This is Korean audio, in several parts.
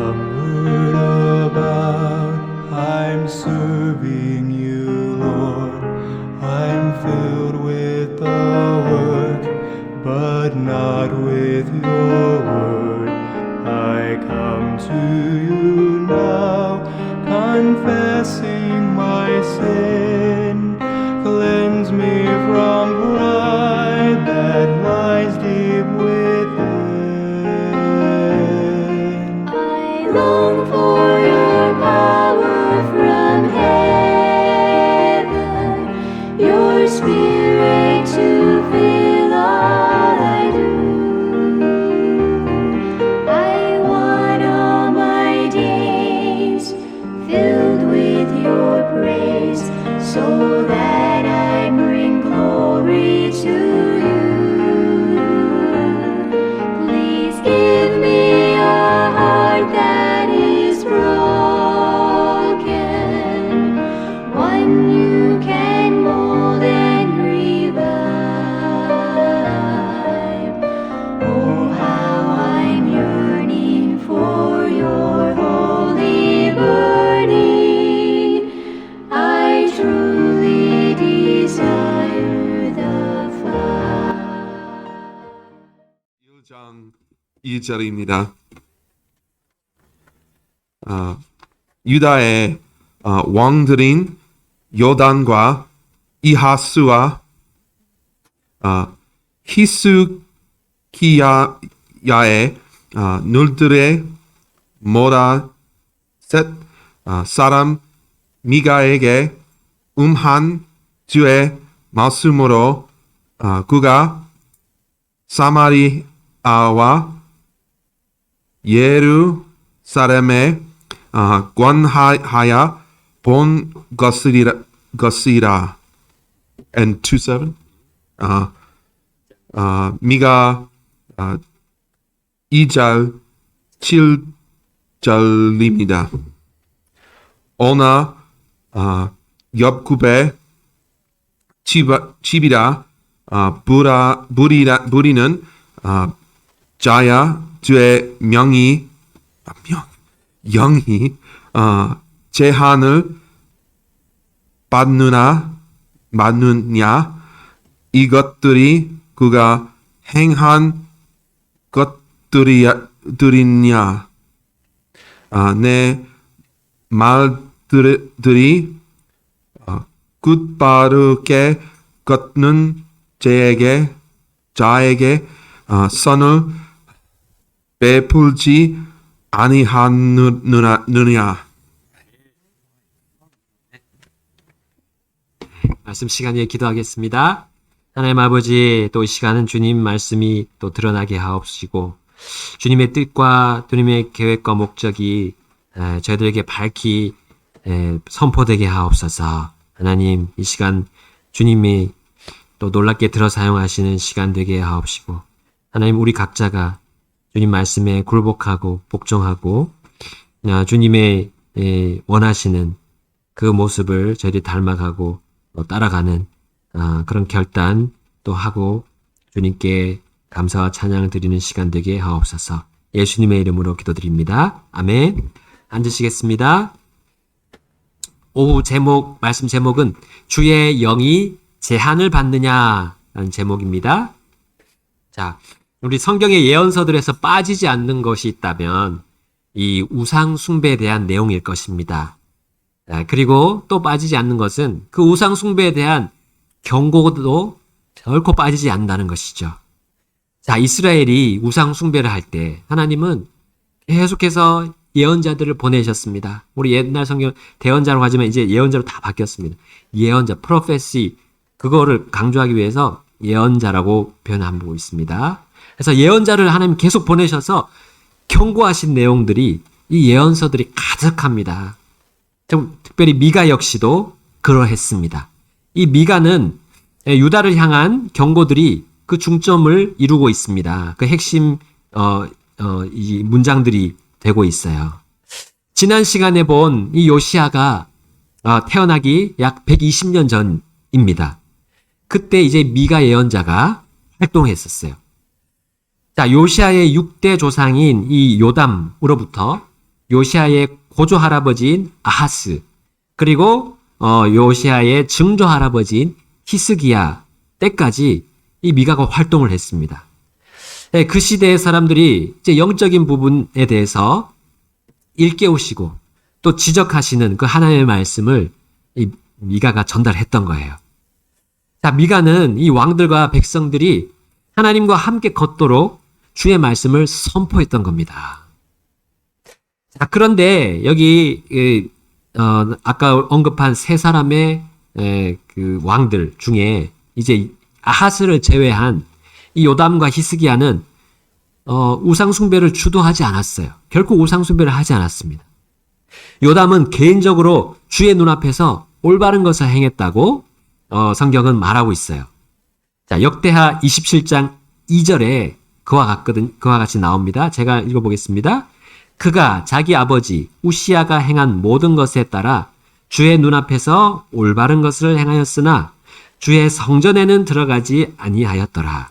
Hammered about, I'm serving you, Lord. I'm filled with the work, but not with your word. I come to you now, confessing my sin. Cleanse me from pride that lies deep within. I long for your power from heaven, your spirit to fill all I do. I want all my days filled with your praise, so that I bring glory to you. Please give me a heart that is broken, one you can mold and revive. Oh, how I'm yearning for your holy burning. I truly desire the fire. 1장 2절입니다. 유다의 왕들인 요단과 이하스와 히스기야의 눈들의 모라셋 사람 미가에게 음한 주의 말씀으로 그가 사마리아와 예루살렘에 관하여 본 것이라. And 2:7. 미가 2절 7절입니다. 오나 옆굽에 집이라 부리는 자야 주의 영이 제한을 받느냐 이것들이 그가 행한 것들이냐. 내 말들이 굳바르게 걷는 자에게 선을 베풀지 아니하느냐. 말씀 시간에 기도하겠습니다. 하나님 아버지, 또 이 시간은 주님 말씀이 또 드러나게 하옵시고 주님의 뜻과 주님의 계획과 목적이 저희들에게 밝히 선포되게 하옵소서. 하나님, 이 시간 주님이 또 놀랍게 들어 사용하시는 시간 되게 하옵시고 하나님, 우리 각자가 주님 말씀에 굴복하고 복종하고 주님의 원하시는 그 모습을 저희들이 닮아가고 따라가는 그런 결단 또 하고 주님께 감사와 찬양을 드리는 시간 되게 하옵소서. 예수님의 이름으로 기도드립니다. 아멘. 앉으시겠습니다. 오후 말씀 제목은 주의 영이 제한을 받느냐라는 제목입니다. 자, 우리 성경의 예언서들에서 빠지지 않는 것이 있다면 이 우상 숭배에 대한 내용일 것입니다. 그리고 또 빠지지 않는 것은 그 우상 숭배에 대한 경고도 결코 빠지지 않는다는 것이죠. 자, 이스라엘이 우상 숭배를 할 때 하나님은 계속해서 예언자들을 보내셨습니다. 우리 옛날 성경 대언자라고 하지만 이제 예언자로 다 바뀌었습니다. 예언자, 프로페시, 그거를 강조하기 위해서 예언자라고 표현하고 있습니다. 그래서 예언자를 하나님 계속 보내셔서 경고하신 내용들이 이 예언서들이 가득합니다. 특별히 미가 역시도 그러했습니다. 이 미가는 유다를 향한 경고들이 그 중점을 이루고 있습니다. 그 핵심 이 문장들이 되고 있어요. 지난 시간에 본 이 요시야가 태어나기 약 120년 전입니다. 그때 이제 미가 예언자가 활동했었어요. 자, 요시야의 6대 조상인 이 요담으로부터 요시아의 고조 할아버지인 아하스, 그리고 요시아의 증조 할아버지인 히스기야 때까지 이 미가가 활동을 했습니다. 네, 그 시대의 사람들이 이제 영적인 부분에 대해서 일깨우시고 또 지적하시는 그 하나님의 말씀을 이 미가가 전달했던 거예요. 자, 미가는 이 왕들과 백성들이 하나님과 함께 걷도록 주의 말씀을 선포했던 겁니다. 자, 그런데 여기 아까 언급한 세 사람의 그 왕들 중에 이제 아하스를 제외한 이 요담과 히스기야는 우상 숭배를 주도하지 않았어요. 결코 우상 숭배를 하지 않았습니다. 요담은 개인적으로 주의 눈앞에서 올바른 것을 행했다고 성경은 말하고 있어요. 자, 역대하 27장 2절에 그와 같이 나옵니다. 제가 읽어보겠습니다. 그가 자기 아버지 우시야가 행한 모든 것에 따라 주의 눈앞에서 올바른 것을 행하였으나 주의 성전에는 들어가지 아니하였더라.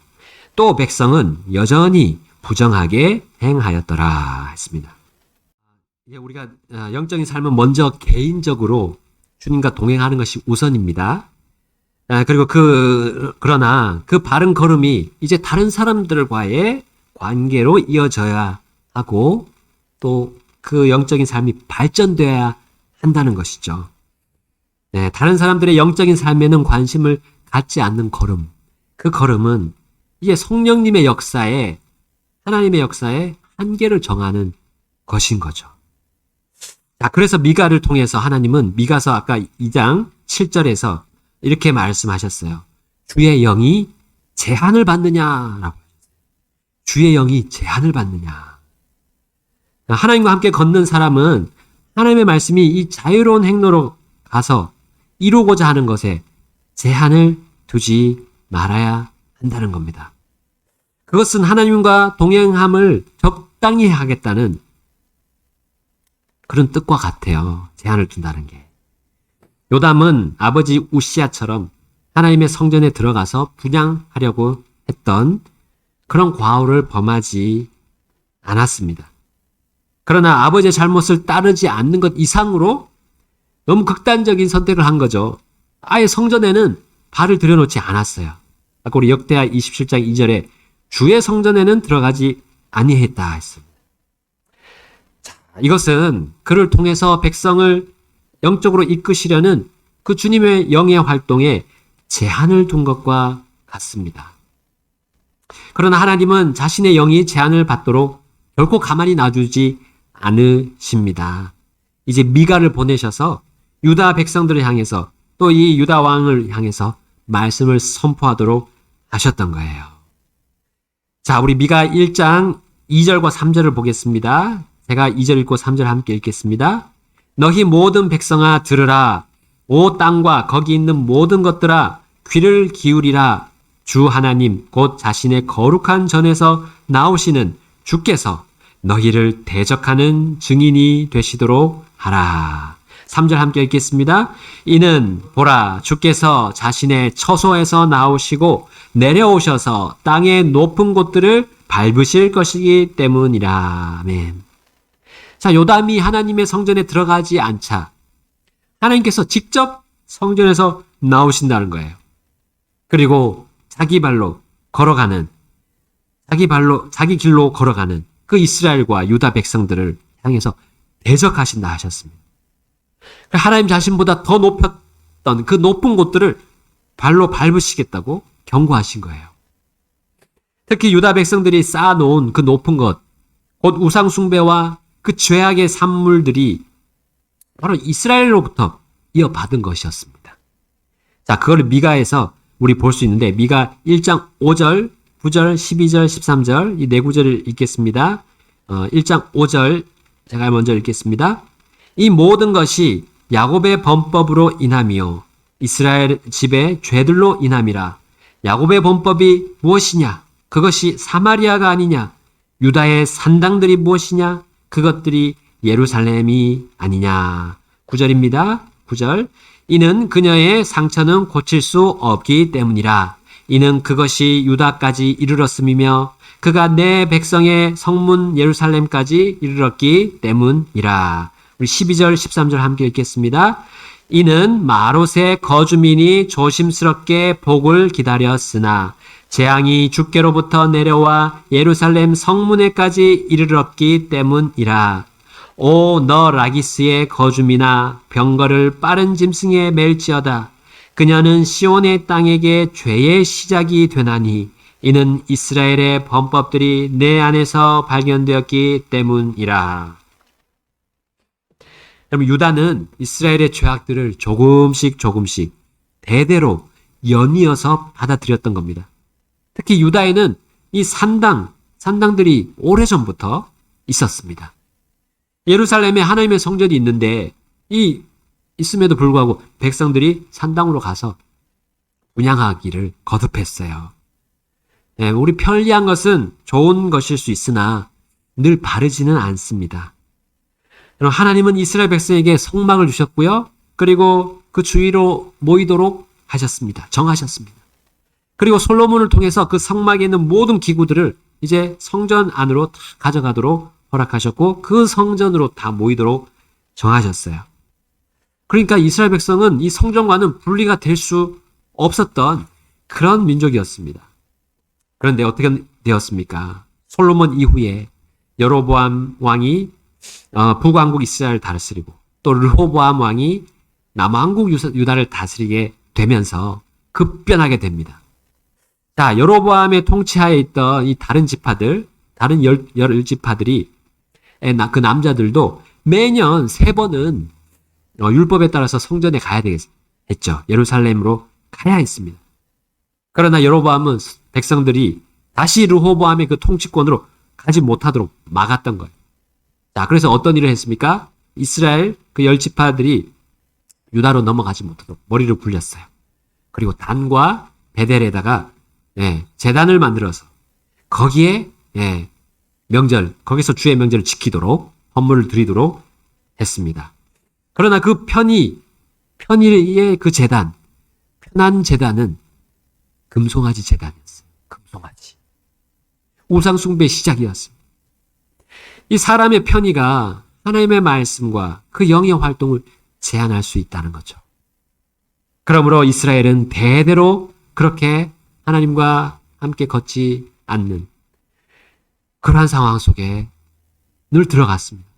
또 백성은 여전히 부정하게 행하였더라 했습니다. 우리가 영적인 삶은 먼저 개인적으로 주님과 동행하는 것이 우선입니다. 그리고 그러나 그 바른 걸음이 이제 다른 사람들과의 관계로 이어져야 하고 또 그 영적인 삶이 발전되어야 한다는 것이죠. 네, 다른 사람들의 영적인 삶에는 관심을 갖지 않는 걸음, 그 걸음은 이게 성령님의 역사에, 하나님의 역사에 한계를 정하는 것인 거죠. 자, 그래서 미가를 통해서 하나님은 미가서 아까 2장 7절에서 이렇게 말씀하셨어요. 주의 영이 제한을 받느냐라고. 주의 영이 제한을 받느냐. 하나님과 함께 걷는 사람은 하나님의 말씀이 이 자유로운 행로로 가서 이루고자 하는 것에 제한을 두지 말아야 한다는 겁니다. 그것은 하나님과 동행함을 적당히 하겠다는 그런 뜻과 같아요. 제한을 둔다는 게. 요담은 아버지 우시야처럼 하나님의 성전에 들어가서 분향하려고 했던 그런 과오를 범하지 않았습니다. 그러나 아버지의 잘못을 따르지 않는 것 이상으로 너무 극단적인 선택을 한 거죠. 아예 성전에는 발을 들여놓지 않았어요. 아까 우리 역대하 27장 2절에 주의 성전에는 들어가지 아니했다 했습니다. 자, 이것은 그를 통해서 백성을 영적으로 이끄시려는 그 주님의 영의 활동에 제한을 둔 것과 같습니다. 그러나 하나님은 자신의 영이 제한을 받도록 결코 가만히 놔두지 않으십니다. 이제 미가를 보내셔서 유다 백성들을 향해서 또 이 유다 왕을 향해서 말씀을 선포하도록 하셨던 거예요. 자, 우리 미가 1장 2절과 3절을 보겠습니다. 제가 2절 읽고 3절 함께 읽겠습니다. 너희 모든 백성아 들으라. 오 땅과 거기 있는 모든 것들아 귀를 기울이라. 주 하나님 곧 자신의 거룩한 전에서 나오시는 주께서 너희를 대적하는 증인이 되시도록 하라. 3절 함께 읽겠습니다. 이는 보라 주께서 자신의 처소에서 나오시고 내려오셔서 땅의 높은 곳들을 밟으실 것이기 때문이라. 아멘. 자, 요담이 하나님의 성전에 들어가지 않자 하나님께서 직접 성전에서 나오신다는 거예요. 그리고 자기 길로 걸어가는 그 이스라엘과 유다 백성들을 향해서 대적하신다 하셨습니다. 하나님 자신보다 더 높였던 그 높은 곳들을 발로 밟으시겠다고 경고하신 거예요. 특히 유다 백성들이 쌓아놓은 그 높은 것, 곧 우상 숭배와 그 죄악의 산물들이 바로 이스라엘로부터 이어받은 것이었습니다. 자, 그걸 미가에서 우리 볼 수 있는데 미가 1장 5절, 9절, 12절, 13절 이 네 구절을 읽겠습니다. 1장 5절 제가 먼저 읽겠습니다. 이 모든 것이 야곱의 범법으로 인함이요 이스라엘 집의 죄들로 인함이라. 야곱의 범법이 무엇이냐? 그것이 사마리아가 아니냐? 유다의 산당들이 무엇이냐? 그것들이 예루살렘이 아니냐? 9절입니다. 9절. 이는 그녀의 상처는 고칠 수 없기 때문이라. 이는 그것이 유다까지 이르렀음이며 그가 내 백성의 성문 예루살렘까지 이르렀기 때문이라. 우리 12절, 13절 함께 읽겠습니다. 이는 마롯의 거주민이 조심스럽게 복을 기다렸으나 재앙이 주께로부터 내려와 예루살렘 성문에까지 이르렀기 때문이라. 오 너 라기스의 거주민아, 병거를 빠른 짐승에 맬지어다. 그녀는 시온의 땅에게 죄의 시작이 되나니 이는 이스라엘의 범법들이 내 안에서 발견되었기 때문이라. 여러분, 유다는 이스라엘의 죄악들을 조금씩 대대로 연이어서 받아들였던 겁니다. 특히 유다에는 이 산당들이 오래전부터 있었습니다. 예루살렘에 하나님의 성전이 있는데 있음에도 불구하고 백성들이 산당으로 가서 분향하기를 거듭했어요. 네, 우리 편리한 것은 좋은 것일 수 있으나 늘 바르지는 않습니다. 하나님은 이스라엘 백성에게 성막을 주셨고요. 그리고 그 주위로 모이도록 하셨습니다. 정하셨습니다. 그리고 솔로몬을 통해서 그 성막에 있는 모든 기구들을 이제 성전 안으로 다 가져가도록 허락하셨고 그 성전으로 다 모이도록 정하셨어요. 그러니까 이스라엘 백성은 이 성전과는 분리가 될 수 없었던 그런 민족이었습니다. 그런데 어떻게 되었습니까? 솔로몬 이후에 여로보암 왕이 북왕국 이스라엘을 다스리고 또 르호보암 왕이 남왕국 유다를 다스리게 되면서 급변하게 됩니다. 자, 여로보암의 통치하에 있던 이 다른 지파들, 다른 열 지파들이 그 남자들도 매년 3번은 율법에 따라서 성전에 가야 했죠. 예루살렘으로 가야 했습니다. 그러나 여로보암은 백성들이 다시 르호보암의 그 통치권으로 가지 못하도록 막았던 거예요. 자, 그래서 어떤 일을 했습니까? 이스라엘 그 10지파들이 유다로 넘어가지 못하도록 머리를 굴렸어요. 그리고 단과 베델에다가 제단을 만들어서 거기에 거기서 주의 명절을 지키도록 헌물을 드리도록 했습니다. 그러나 그 편의의 그 제단, 편한 제단은 금송아지 제단이었어요. 금송아지. 우상숭배의 시작이었습니다. 이 사람의 편의가 하나님의 말씀과 그 영의 활동을 제한할 수 있다는 거죠. 그러므로 이스라엘은 대대로 그렇게 하나님과 함께 걷지 않는 그러한 상황 속에 늘 들어갔습니다.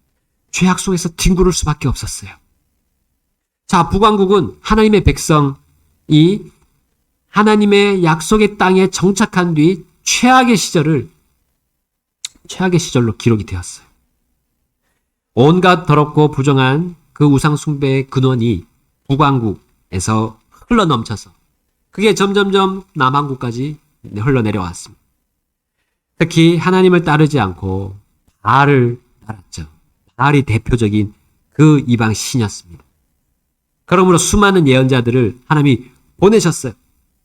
죄악 속에서 뒹구를 수밖에 없었어요. 자, 북왕국은 하나님의 백성이 하나님의 약속의 땅에 정착한 뒤 최악의 시절로 기록이 되었어요. 온갖 더럽고 부정한 그 우상 숭배의 근원이 북왕국에서 흘러넘쳐서 그게 점점점 남왕국까지 흘러내려왔습니다. 특히 하나님을 따르지 않고 바알을 따랐죠. 바알이 대표적인 그 이방 신이었습니다. 그러므로 수많은 예언자들을 하나님이 보내셨어요.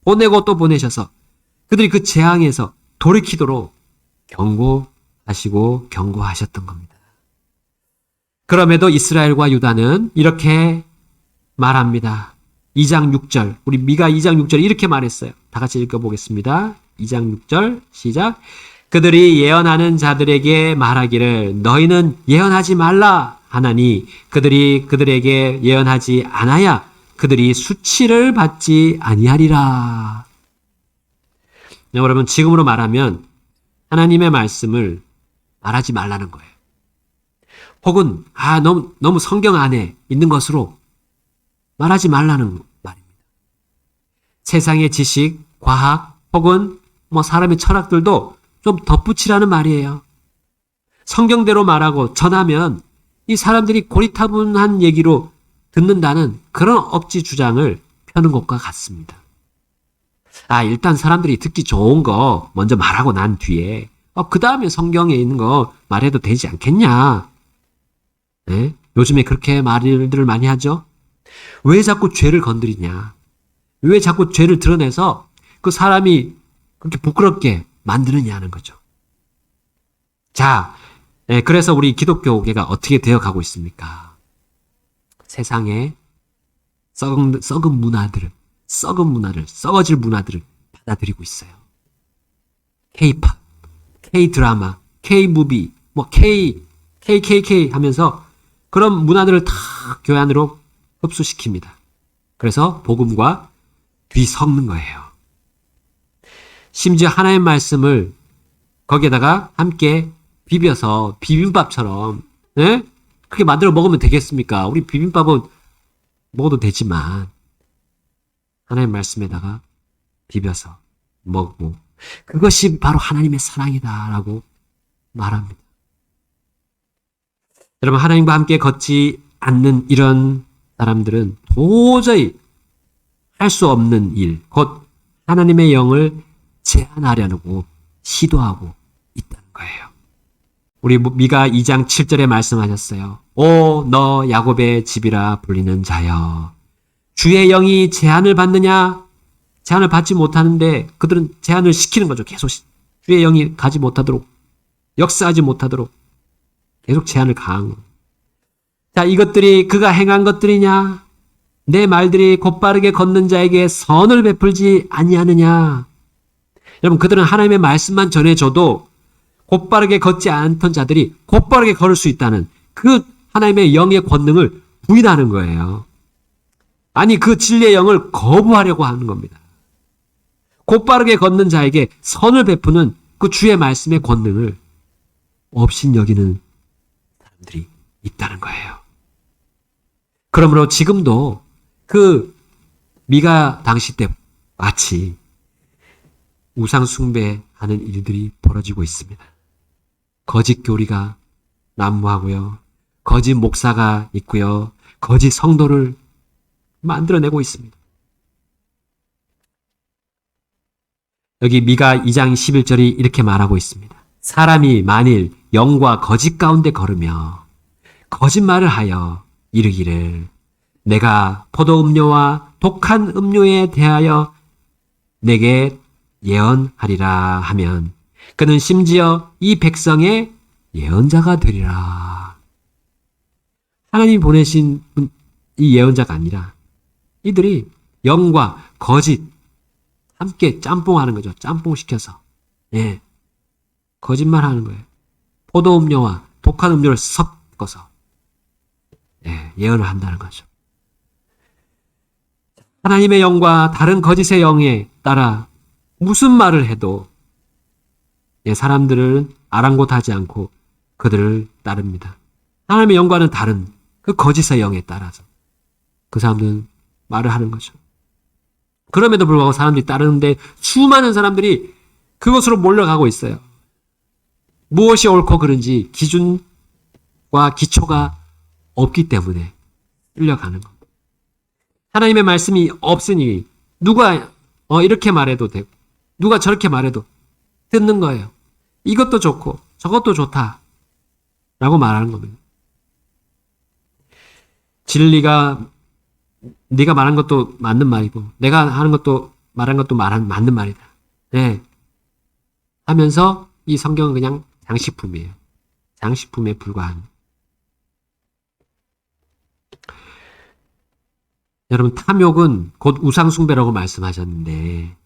보내고 또 보내셔서 그들이 그 재앙에서 돌이키도록 경고하셨던 겁니다. 그럼에도 이스라엘과 유다는 이렇게 말합니다. 2장 6절, 우리 미가 2장 6절 이렇게 말했어요. 다 같이 읽어보겠습니다. 2장 6절 시작. 그들이 예언하는 자들에게 말하기를 너희는 예언하지 말라 하나니 그들이 그들에게 예언하지 않아야 그들이 수치를 받지 아니하리라. 여러분, 지금으로 말하면 하나님의 말씀을 말하지 말라는 거예요. 혹은 너무 성경 안에 있는 것으로 말하지 말라는 말입니다. 세상의 지식, 과학 혹은 사람의 철학들도 좀 덧붙이라는 말이에요. 성경대로 말하고 전하면 이 사람들이 고리타분한 얘기로 듣는다는 그런 억지 주장을 펴는 것과 같습니다. 일단 사람들이 듣기 좋은 거 먼저 말하고 난 뒤에 그 다음에 성경에 있는 거 말해도 되지 않겠냐. 네? 요즘에 그렇게 말들을 많이 하죠. 왜 자꾸 죄를 건드리냐. 왜 자꾸 죄를 드러내서 그 사람이 그렇게 부끄럽게 만드느냐는 거죠. 자, 그래서 우리 기독교계가 어떻게 되어가고 있습니까? 세상에 썩은 문화들을, 썩어질 문화들을 받아들이고 있어요. K-팝, K 드라마, K 무비, 뭐 KKK 하면서 그런 문화들을 다 교회 안으로 흡수시킵니다. 그래서 복음과 뒤섞는 거예요. 심지어 하나님의 말씀을 거기에다가 함께 비벼서 비빔밥처럼, 예? 그렇게 만들어 먹으면 되겠습니까? 우리 비빔밥은 먹어도 되지만 하나님의 말씀에다가 비벼서 먹고 그것이 바로 하나님의 사랑이다라고 말합니다. 여러분, 하나님과 함께 걷지 않는 이런 사람들은 도저히 할 수 없는 일, 곧 하나님의 영을 제한하려고 시도하고 있다는 거예요. 우리 미가 2장 7절에 말씀하셨어요. 오, 너 야곱의 집이라 불리는 자여. 주의 영이 제한을 받느냐? 제한을 받지 못하는데 그들은 제한을 시키는 거죠. 계속 주의 영이 가지 못하도록, 역사하지 못하도록 계속 제한을 가한 거예요. 자, 이것들이 그가 행한 것들이냐? 내 말들이 곧바르게 걷는 자에게 선을 베풀지 아니하느냐? 여러분, 그들은 하나님의 말씀만 전해줘도 곧바르게 걷지 않던 자들이 곧바르게 걸을 수 있다는 그 하나님의 영의 권능을 부인하는 거예요. 아니, 그 진리의 영을 거부하려고 하는 겁니다. 곧바르게 걷는 자에게 선을 베푸는 그 주의 말씀의 권능을 업신여기는 사람들이 있다는 거예요. 그러므로 지금도 그 미가 당시 때 마치 우상 숭배하는 일들이 벌어지고 있습니다. 거짓 교리가 난무하고요. 거짓 목사가 있고요. 거짓 성도를 만들어내고 있습니다. 여기 미가 2장 11절이 이렇게 말하고 있습니다. 사람이 만일 영과 거짓 가운데 걸으며 거짓말을 하여 이르기를 내가 포도음료와 독한 음료에 대하여 내게 예언하리라 하면 그는 심지어 이 백성의 예언자가 되리라. 하나님이 보내신 이 예언자가 아니라 이들이 영과 거짓 함께 짬뽕하는 거죠. 짬뽕 시켜서. 예. 거짓말 하는 거예요. 포도음료와 독한 음료를 섞어서 예, 예언을 한다는 거죠. 하나님의 영과 다른 거짓의 영에 따라 무슨 말을 해도 예, 사람들은 아랑곳하지 않고 그들을 따릅니다. 하나님의 영과는 다른 그 거짓의 영에 따라서 그 사람들은 말을 하는 거죠. 그럼에도 불구하고 사람들이 따르는데 수많은 사람들이 그것으로 몰려가고 있어요. 무엇이 옳고 그른지 기준과 기초가 없기 때문에 끌려가는 겁니다. 하나님의 말씀이 없으니 누가 이렇게 말해도 되고 누가 저렇게 말해도 듣는 거예요. 이것도 좋고 저것도 좋다 라고 말하는 겁니다. 진리가 네가 말한 것도 맞는 말이고 내가 하는 것도 말한 것도 맞는 말이다. 네. 하면서 이 성경은 그냥 장식품이에요. 장식품에 불과한. 여러분, 탐욕은 곧 우상숭배라고 말씀하셨는데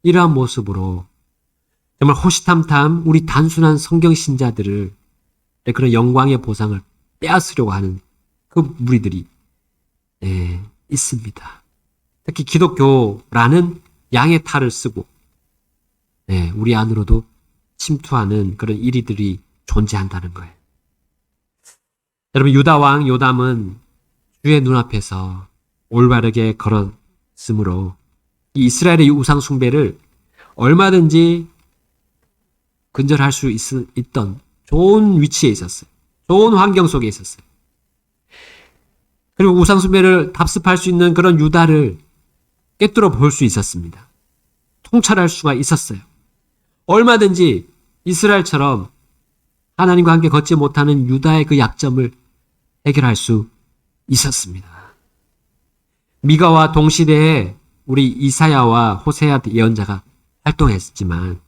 이러한 모습으로 정말 호시탐탐 우리 단순한 성경 신자들을 그런 영광의 보상을 빼앗으려고 하는 그 무리들이 있습니다. 특히 기독교라는 양의 탈을 쓰고 우리 안으로도 침투하는 그런 이리들이 존재한다는 거예요. 여러분, 유다 왕 요담은 주의 눈앞에서 올바르게 걸었으므로 이 이스라엘의 우상 숭배를 얼마든지 근절할 수 있던 좋은 위치에 있었어요. 좋은 환경 속에 있었어요. 그리고 우상 숭배를 답습할 수 있는 그런 유다를 꿰뚫어 볼 수 있었습니다. 통찰할 수가 있었어요. 얼마든지 이스라엘처럼 하나님과 함께 걷지 못하는 유다의 그 약점을 해결할 수 있었습니다. 미가와 동시대에 우리 이사야와 호세아 예언자가 활동했지만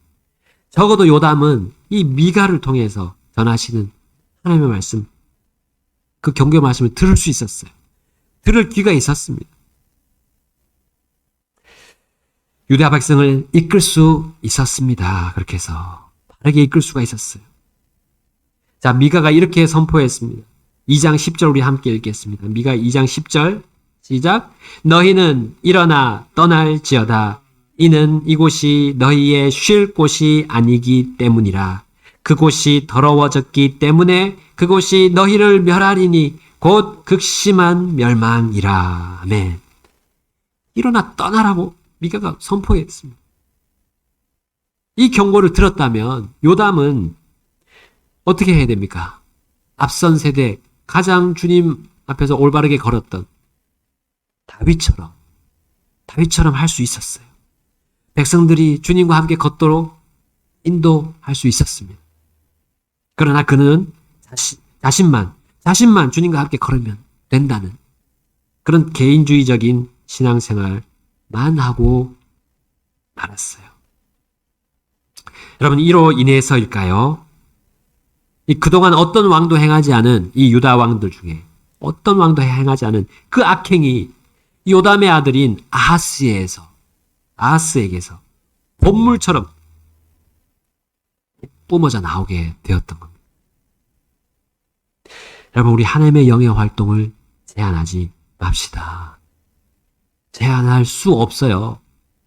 적어도 요담은 이 미가를 통해서 전하시는 하나님의 말씀, 그 경고의 말씀을 들을 수 있었어요. 들을 귀가 있었습니다. 유다 백성을 이끌 수 있었습니다. 그렇게 해서 다르게 이끌 수가 있었어요. 자, 미가가 이렇게 선포했습니다. 2장 10절 우리 함께 읽겠습니다. 미가 2장 10절 시작. 너희는 일어나 떠날지어다. 이는 이곳이 너희의 쉴 곳이 아니기 때문이라. 그곳이 더러워졌기 때문에 그곳이 너희를 멸하리니 곧 극심한 멸망이라. 아멘. 일어나 떠나라고 미가가 선포했습니다. 이 경고를 들었다면 요담은 어떻게 해야 됩니까? 앞선 세대 가장 주님 앞에서 올바르게 걸었던 다윗처럼 할 수 있었어요. 백성들이 주님과 함께 걷도록 인도할 수 있었습니다. 그러나 그는 자신만 주님과 함께 걸으면 된다는 그런 개인주의적인 신앙생활만 하고 말았어요. 여러분, 이로 인해서일까요? 그동안 어떤 왕도 행하지 않은 이 유다 왕들 중에 어떤 왕도 행하지 않은 그 악행이 요담의 아들인 아하스에게서 본물처럼 뿜어져 나오게 되었던 겁니다. 여러분, 우리 하나님의 영의 활동을 제한하지 맙시다. 제한할 수 없어요.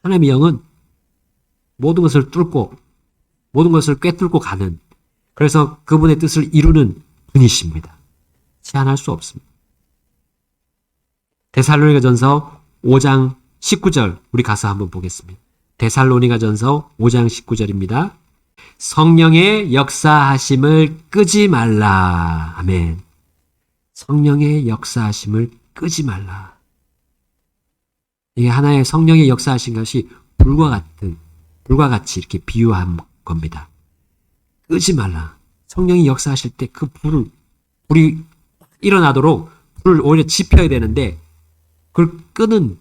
하나님의 영은 모든 것을 뚫고 모든 것을 꿰뚫고 가는, 그래서 그분의 뜻을 이루는 분이십니다. 제한할 수 없습니다. 데살로니가전서 5장 19절 우리 가서 한번 보겠습니다. 데살로니가전서 5장 19절입니다. 성령의 역사하심을 끄지 말라. 아멘. 성령의 역사하심을 끄지 말라. 이게 하나의 성령의 역사하신 것이 불과 같이 이렇게 비유한 겁니다. 끄지 말라. 성령이 역사하실 때 그 불이 일어나도록 불을 오히려 지펴야 되는데 그걸 끄려는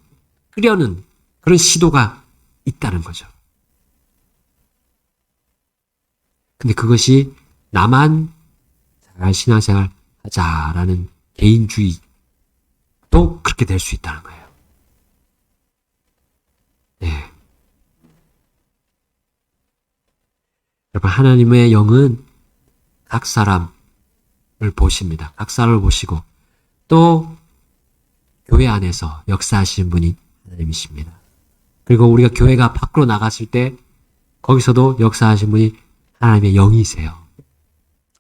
그런 시도가 있다는 거죠. 근데 그것이 나만 잘 신앙생활 하자라는 개인주의도 그렇게 될 수 있다는 거예요. 네. 여러분, 하나님의 영은 각 사람을 보십니다. 각 사람을 보시고 또 교회 안에서 역사하시는 분이 하나님이십니다. 그리고 우리가 교회가 밖으로 나갔을 때 거기서도 역사하시는 분이 하나님의 영이세요.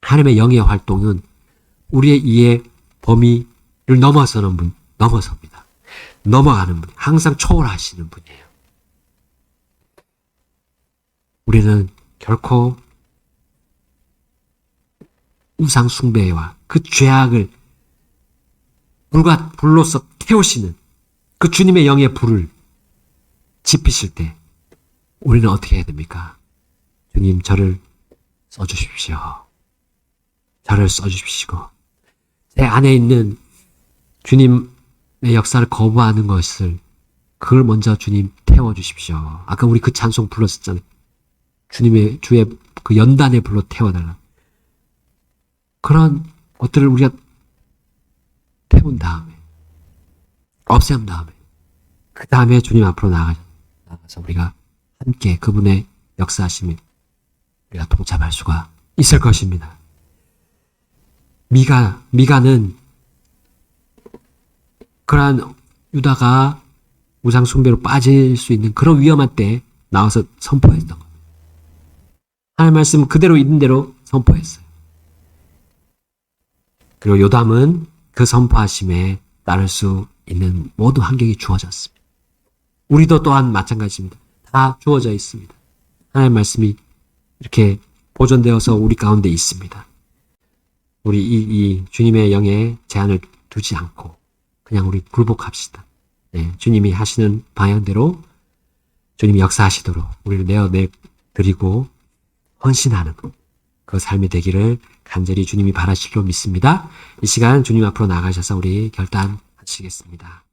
하나님의 영의 활동은 우리의 이해 범위를 넘어섭니다. 넘어가는 분, 항상 초월하시는 분이에요. 우리는 결코 우상 숭배와 그 죄악을 불로서 태우시는 그 주님의 영의 불을 지피실 때 우리는 어떻게 해야 됩니까? 주님, 저를 써주십시오. 저를 써주십시고 제 안에 있는 주님의 역사를 거부하는 것을 그걸 먼저 주님 태워주십시오. 아까 우리 그 찬송 불렀었잖아요. 주의 그 연단의 불로 태워달라. 그런 것들을 우리가 태운 다음에 없앤 다음에 그 다음에 주님 앞으로 나가서 우리가 함께 그분의 역사하심에 우리가 동참할 수가 있을 것입니다. 미가는 그러한 유다가 우상 숭배로 빠질 수 있는 그런 위험한 때에 나와서 선포했던 겁니다. 하나님 말씀 그대로 있는 대로 선포했어요. 그리고 요담은 그 선포하심에 따를 수 있는 모든 환경이 주어졌습니다. 우리도 또한 마찬가지입니다. 다 주어져 있습니다. 하나님 말씀이 이렇게 보존되어서 우리 가운데 있습니다. 우리 이 주님의 영에 제한을 두지 않고 그냥 우리 굴복합시다. 네, 주님이 하시는 방향대로 주님이 역사하시도록 우리를 내어드리고 헌신하는 그 삶이 되기를 간절히 주님이 바라시기로 믿습니다. 이 시간 주님 앞으로 나가셔서 우리 결단하시겠습니다.